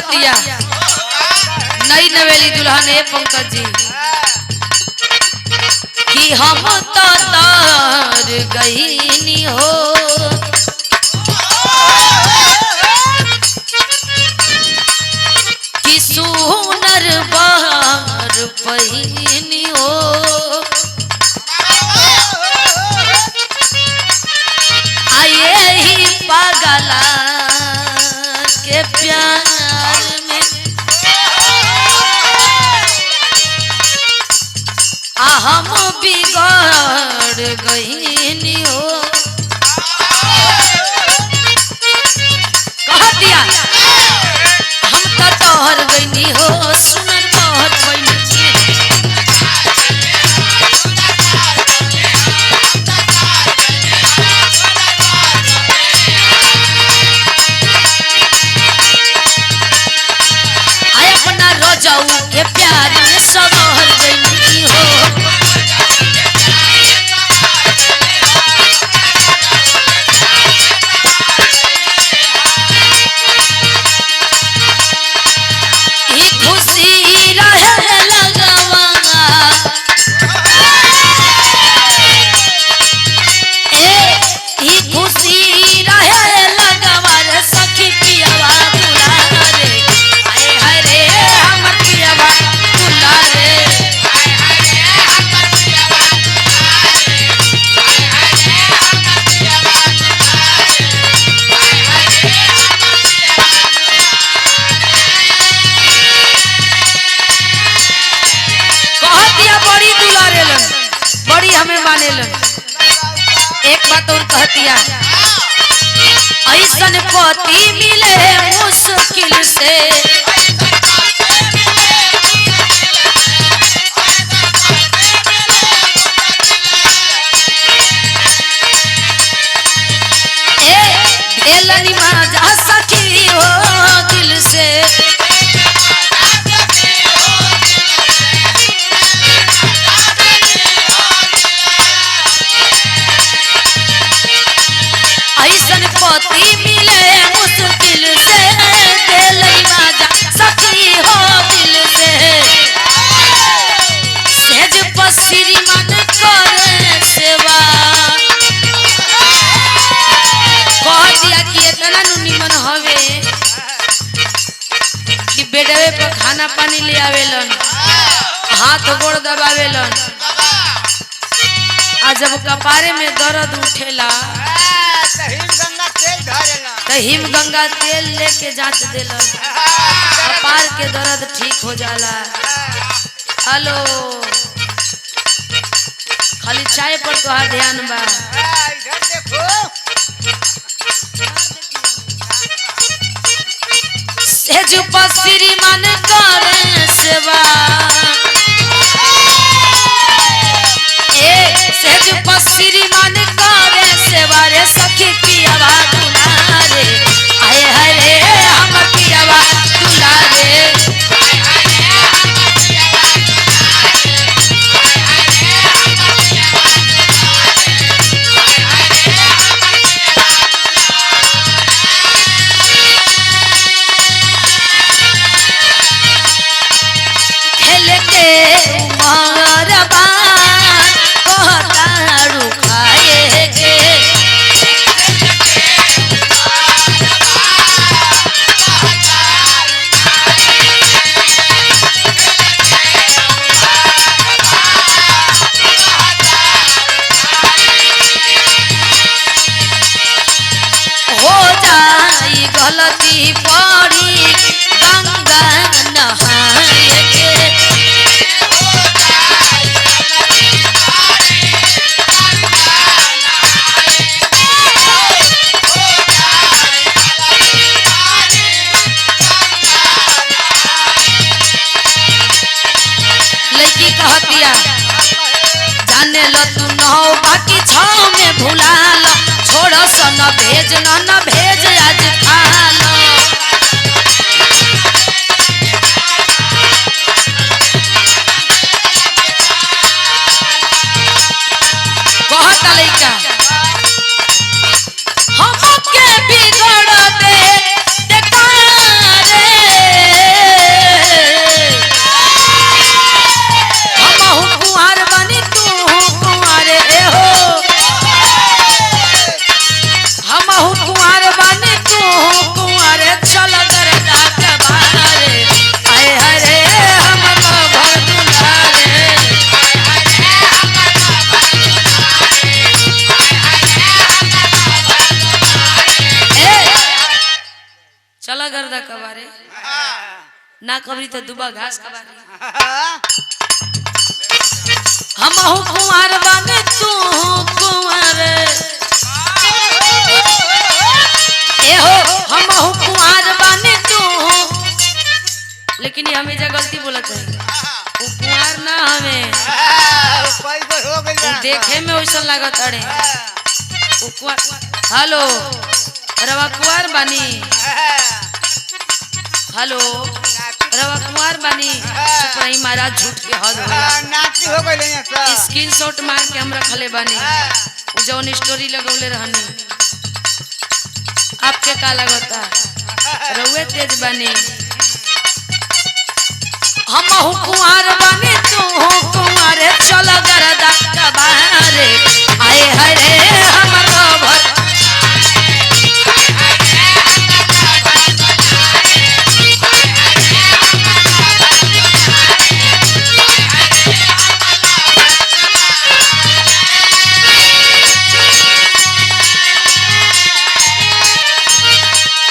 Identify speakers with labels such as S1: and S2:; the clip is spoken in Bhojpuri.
S1: कहतिया नई नवेली दुल्हन है पंकज जी कि हम तो तार गईनी हो कि सुनर बार पहिनी हो आए ही पागला के प्यार में हम बिगड़ गईनी हो कह दिया हम तो तोहर गईनी हो सुनर तोहर गईनी आए अपना रोजाऊ के प्यार में सगोहर गईनी हो एक बात और कहतिया ऐसन पति मिले मुश्किल से दिलनी माजा सखी हो दिल से ऐसन पति मिले मुश्किल से दिलई माजा सखी हो दिल से सेज पसिरी मन करे सेवा कह दिया कि इतना निमन हवे कि बेडवे पर खाना पानी ले आवेलन हाथ गोड़ दबावेलन आ जब कपारे में दर्द उठेला तो हिम गंगा तेल लेके जांच देलन कपार के दर्द ठीक हो जाला। हेलो खाली चाय पर तोहार ध्यान बा इधर देखो सेज पसिरी मन करे सेवा सेज पसिरी मन करे सेवा रे सखी की आवाज दुलारे आए हरे हम की आवाज दुलारे खेल के उमर बान कहता रुखाए के हो जाई गलती पड़ी गंगा नहाए के लड़की कहतिया जाने ल तू नौ बाकी छाव में भुला ल छोड़ सन भेज न भेज आज खा लो कहता लड़का हम के बिगड़ दे देखा रे ना कबरी तो दुबा घास कबारी हम कुंवर बने तू कुंवर ए हो हम कुंवर बने तू लेकिन ये हमेशा गलती बोलत है वो कुंवर ना हमें देखे में वैसा लागत अरे हेलो रवा कुंवर बनी हेलो रवा कुमार बनी सुपरही महाराज झूठ के हद नाची हो गइल स्क्रीनशॉट मार के हम रखले बनी जौन स्टोरी लगौले रहनी आपके का लगता रउए तेज बनी हम कुमार बनी तू कुमार